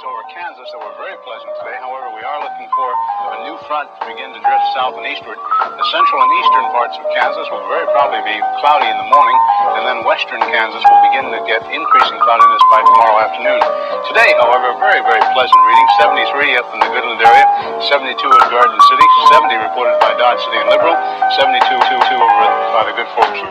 over Kansas that were very pleasant today. However, we are looking for a new front to begin to drift south and eastward. The central and eastern parts of Kansas will very probably be cloudy in the morning, and then western Kansas will begin to get increasing cloudiness by tomorrow afternoon. Today, however, very, very pleasant reading. 73 up in the Goodland area, 72 at Garden City, 70 reported by Dodge City and Liberal, 72 over by the good folks of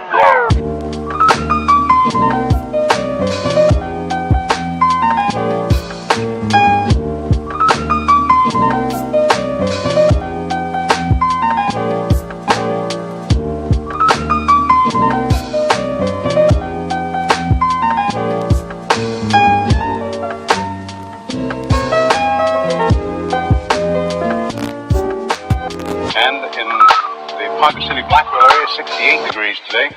Ponca City, Blackwell area, 68 degrees today.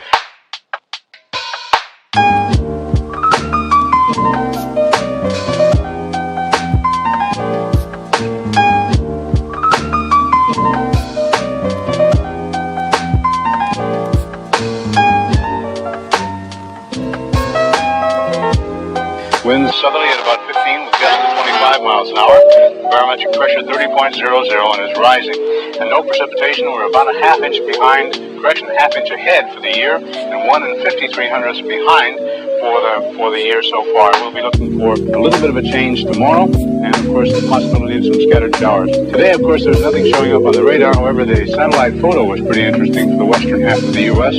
Winds southerly at about 15 with gusts of 25 miles an hour. Barometric pressure 30.00 and is rising. And no precipitation. We're about a half inch behind, half inch ahead for the year, and 1 5300ths behind for the year so far. We'll be looking for a little bit of a change tomorrow, and of course the possibility of some scattered showers. Today, of course, there's nothing showing up on the radar. However, the satellite photo was pretty interesting for the western half of the U.S.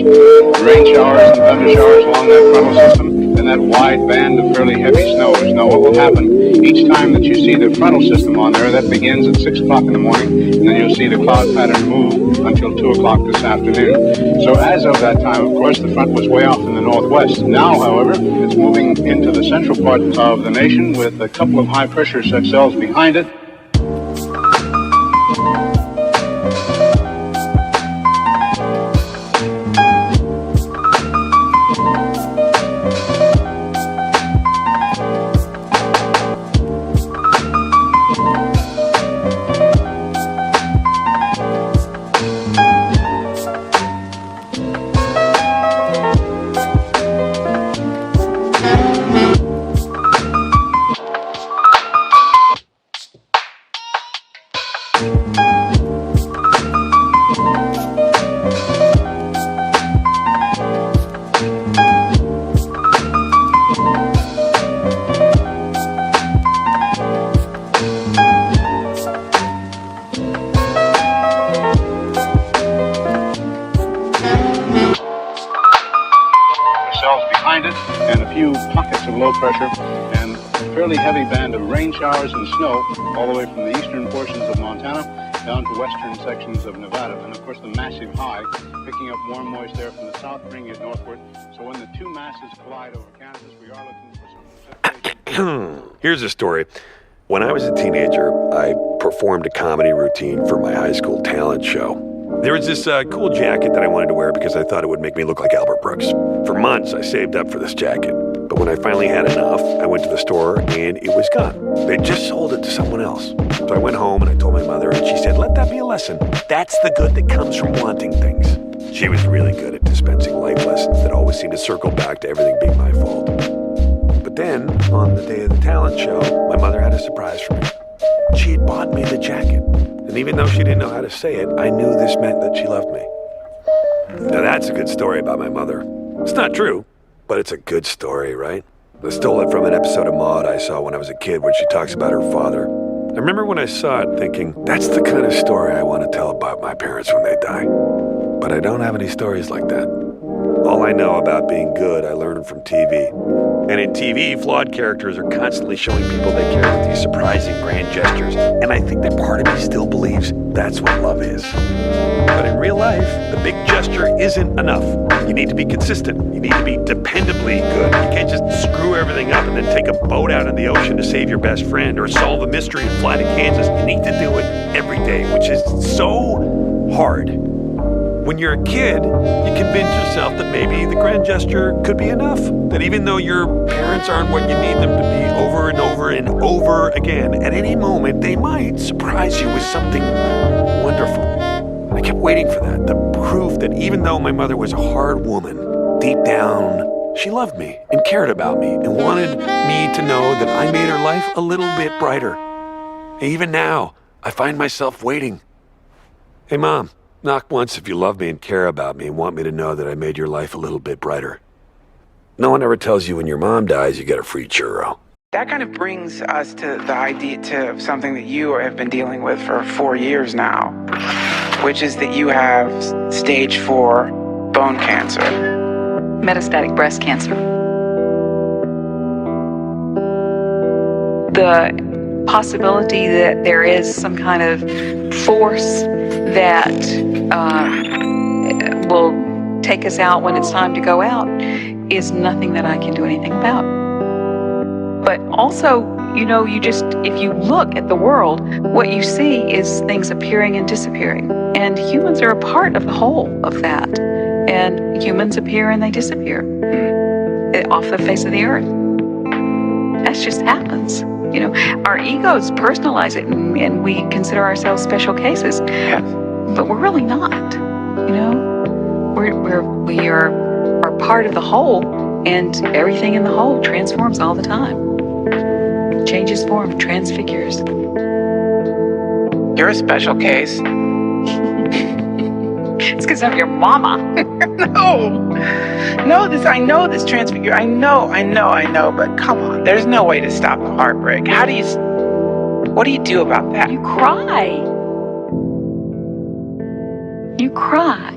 Rain showers and thunder showers along that frontal system, and that wide band of fairly heavy snow. Now, what will happen each time that you see the frontal system on there, that begins at 6 o'clock in the morning, and then you'll see the cloud pattern move until 2 o'clock this afternoon. So as of that time, of course, the front was way off in the northwest. Now, however, it's moving into the central part of the nation with a couple of high-pressure cells behind it. And a few pockets of low pressure and a fairly heavy band of rain showers and snow all the way from the eastern portions of Montana down to western sections of Nevada. And of course the massive high picking up warm moist air from the south, bringing it northward. So when the two masses collide over Kansas, we are looking for some... Here's a story. When I was a teenager, I performed a comedy routine for my high school talent show. There was this cool jacket that I wanted to wear because I thought it would make me look like Albert Brooks. For months, I saved up for this jacket. But when I finally had enough, I went to the store and it was gone. They just sold it to someone else. So I went home and I told my mother and she said, let that be a lesson. That's the good that comes from wanting things. She was really good at dispensing life lessons that always seemed to circle back to everything being my fault. But then, on the day of the talent show, my mother had a surprise for me. She had bought me the jacket. And even though she didn't know how to say it, I knew this meant that she loved me. Now that's a good story about my mother. It's not true, but it's a good story, right? I stole it from an episode of Maude I saw when I was a kid where she talks about her father. I remember when I saw it thinking, that's the kind of story I want to tell about my parents when they die. But I don't have any stories like that. All I know about being good, I learned from TV. And in TV, flawed characters are constantly showing people they care with these surprising grand gestures. And I think that part of me still believes that's what love is. But in real life, the big gesture isn't enough. You need to be consistent. You need to be dependably good. You can't just screw everything up and then take a boat out in the ocean to save your best friend or solve a mystery and fly to Kansas. You need to do it every day, which is so hard. When you're a kid, you convince yourself that maybe the grand gesture could be enough. That even though your parents aren't what you need them to be over and over and over again, at any moment they might surprise you with something wonderful. I kept waiting for that, the proof that even though my mother was a hard woman, deep down, She loved me and cared about me and wanted me to know that I made her life a little bit brighter. And even now, I find myself waiting. Hey, Mom, knock once if you love me and care about me and want me to know that I made your life a little bit brighter. No one ever tells you when your mom dies, you get a free churro. That kind of brings us to the idea to something that you have been dealing with for 4 years now, which is that you have stage 4 bone cancer. Metastatic breast cancer. The possibility that there is some kind of force that will take us out when it's time to go out is nothing that I can do anything about. But also, if you look at the world, what you see is things appearing and disappearing. And humans are a part of the whole of that. And humans appear and they disappear off the face of the earth. That just happens. Our egos personalize it and we consider ourselves special cases. Yes. But we're really not. We are part of the whole, and everything in the whole transforms all the time. Changes form, transfigures. You're a special case. It's because I'm your mama. I know this transfigure. I know, but come on, there's no way to stop the heartbreak. What do you do about that? You cry. You cry.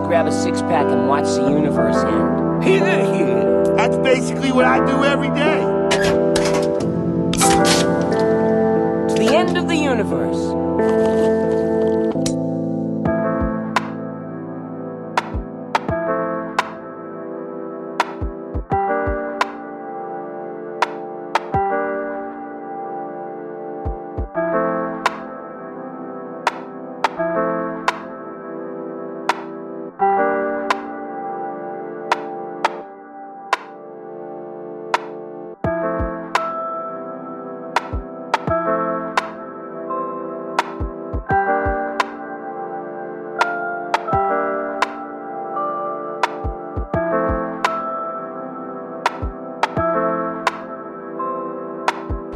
Grab a six-pack and watch the universe end. Here. That's basically what I do every day. To the end of the universe.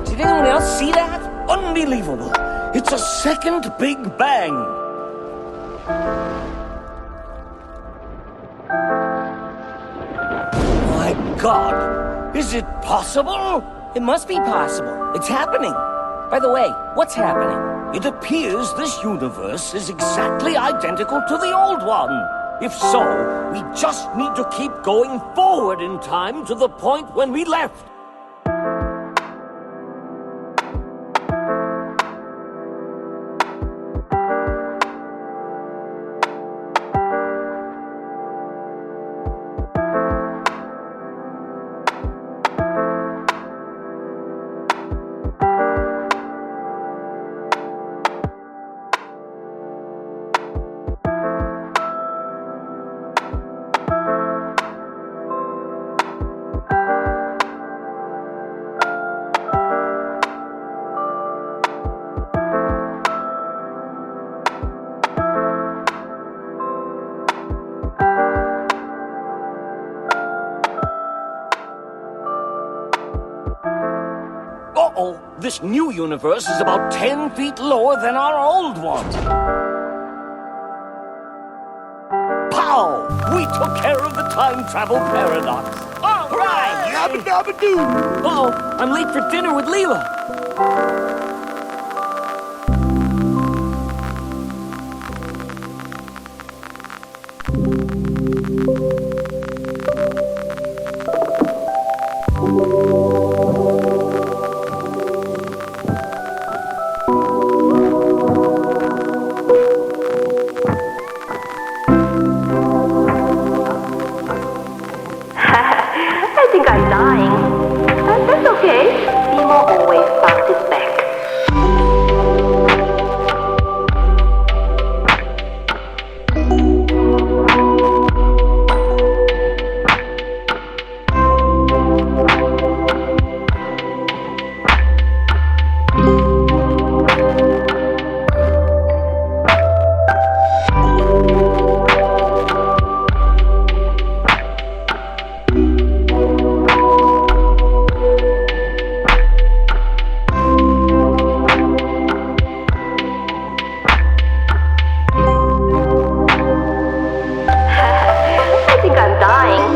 Did anyone else see that? Unbelievable. It's a second Big Bang. My God. Is it possible? It must be possible. It's happening. By the way, what's happening? It appears this universe is exactly identical to the old one. If so, we just need to keep going forward in time to the point when we left. This new universe is about 10 feet lower than our old one. Pow! We took care of the time travel paradox. All right! Yabba dabba doo! Uh-oh, I'm late for dinner with Leela. I think I'm dying. That's okay. Nemo always bounces back. I think I'm dying.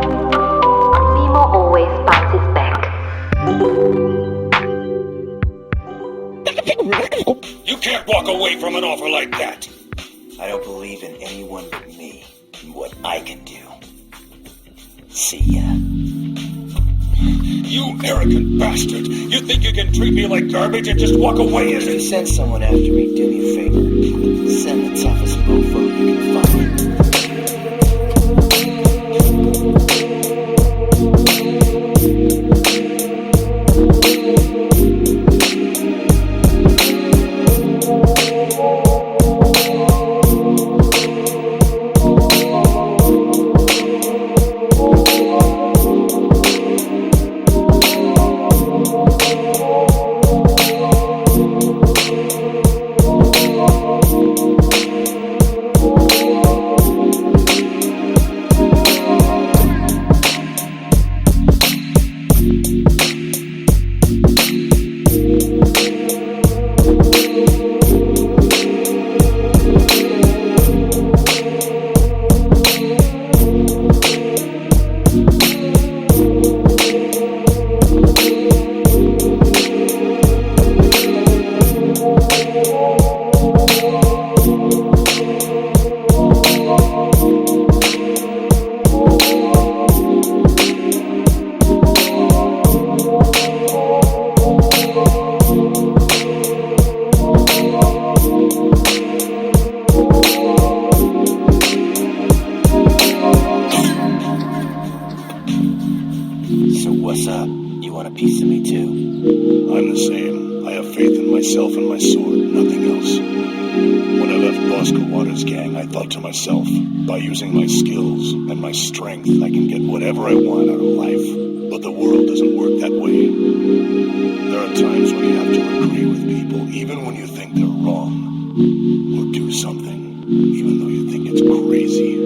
Nemo always bounces back. You can't walk away from an offer like that. I don't believe in anyone but me and what I can do. See ya. You arrogant bastard. You think you can treat me like garbage and just walk away, is If you it? send someone after me, do me a favor. Send the toughest mofo you can find. So what's up? You want a piece of me too? I'm the same. I have faith in myself and my sword, nothing else. When I left Bosco Waters' gang, I thought to myself, by using my skills and my strength, I can get whatever I want out of life. But the world doesn't work that way. There are times when you have to agree with people, even when you think they're wrong. Or do something, even though you think it's crazy.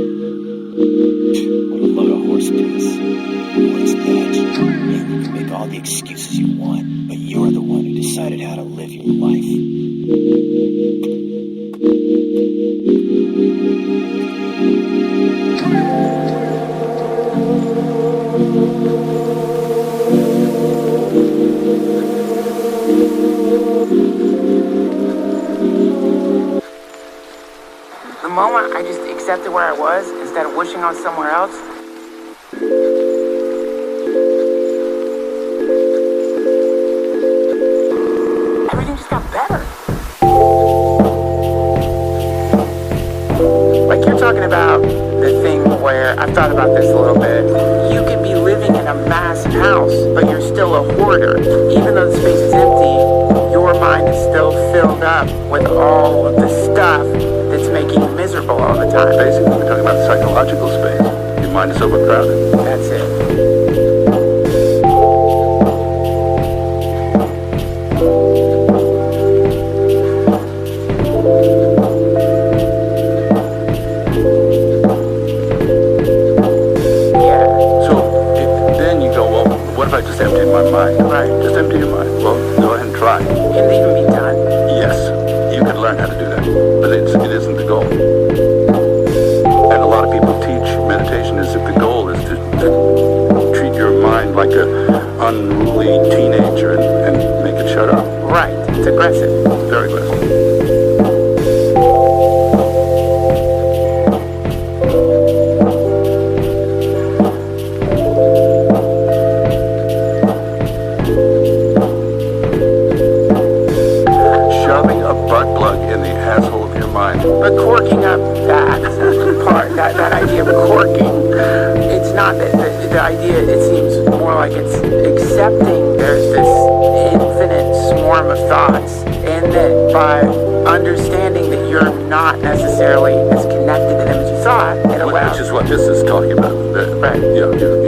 What a load of horse piss. What's that? You can make all the excuses you want, but you're the one who decided how to live your life. The moment I just accepted where I was instead of wishing on somewhere else, everything just got better. Like you're talking about the thing where I've thought about this a little bit. You can house, but you're still a hoarder. Even though the space is empty, your mind is still filled up with all of the stuff that's making you miserable all the time. Basically, we're talking about psychological space. Your mind is overcrowded. That's it. I just emptied my mind. Right. Just empty your mind. Well, go ahead and try. Can it even be done? Yes, you could learn how to do that, but it isn't the goal. And a lot of people teach meditation as if the goal is to treat your mind like a unruly teenager and make it shut up. Right. It's aggressive. Very aggressive. But corking up that part, that idea of corking, it's not the idea, it seems more like it's accepting there's this infinite swarm of thoughts, and that by understanding that you're not necessarily as connected to them as you thought, it allows... Which is what this is talking about. Right. You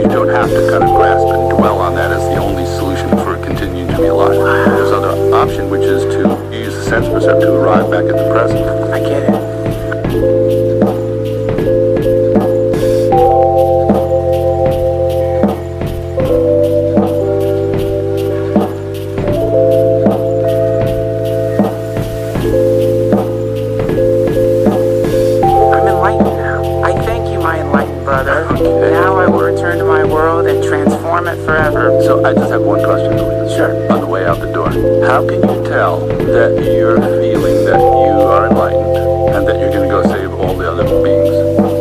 don't have to kind of grasp and dwell on that as the only solution for continuing to be alive. There's another option, which is to use the sense percept to arrive back at the present. I get it. I'm enlightened now. I thank you, my enlightened brother. Now I will return to my world and transform it forever. So I just have one question for you. Sure. On the way out the door. How can you tell that you're feeling that you are enlightened and that you're going to go save all the other beings?